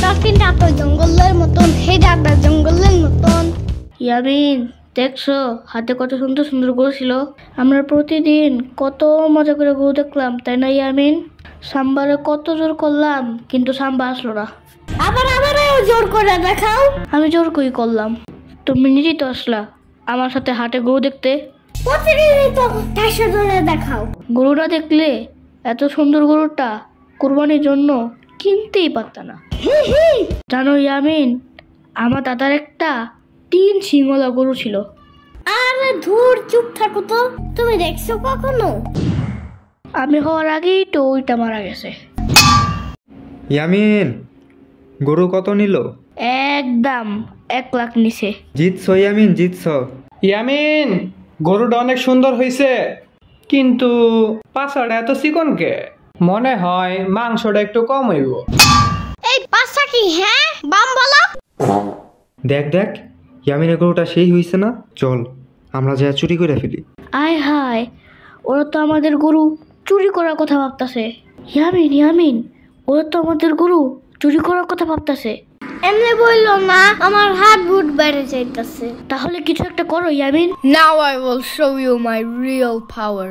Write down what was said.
ডলফিনটা তো জঙ্গলের মতন, হেডাটা জঙ্গলের মতন। ইয়ামিন, দেখছো হাতে কত সুন্দর সুন্দর গরু ছিল? আমরা প্রতিদিন কত মজা করে গরু দেখলাম, তাই না ইয়ামিন? সাম্বারে কত জোর করলাম কিন্তু সাম্বা আসলো না। আবার জোর করে দেখাও। আমি জোর কই করলাম? তুমি নিজেই তো আসলা আমার সাথে হাটে গরু দেখতে। প্রতিদিনই তো ঠাসা ধরে দেখাও। গরুটা দেখলে এত সুন্দর গরুটা কুরবানির জন্য কিনতেই পারতা না। জানো ইয়ামিন, আমার দাদার একটা 3 সিংওয়ালা গরু ছিল। আরে ধুর, চুপ থাকো তো। তুমি দেখছো কখনো? আমি হওয়ার আগেই তো ওইটা মারা গেছে। ইয়ামিন, গরু কত নিল? একদম 1 লাখ নিছে। জিতছো ইয়ামিন, জিতছো। ইয়ামিন, গরুটা অনেক সুন্দর হয়েছে, কিন্তু পাছাটা এত চিকন কে? মনে হয় মাংসটা একটু কম হইব। এই পাছা কি? হ্যাঁ, বাম বলো। দেখ দেখ, ইয়ামিনের গরুটা সেই হইছে না? চল আমরা যা চুরি করে ফেলি। আয় হায়, ওরা তো আমাদের গরু চুরি করার কথা ভাবতাছে। ইয়ামিন ইয়ামিন, ওরা তো আমাদের গরু চুরি করার কথা ভাবতাছে। এমনি বললো না, আমার হাত বুট বেড়ে যাইতাছে। তাহলে কিছু একটা করো Yamin. Now I will show you my real power.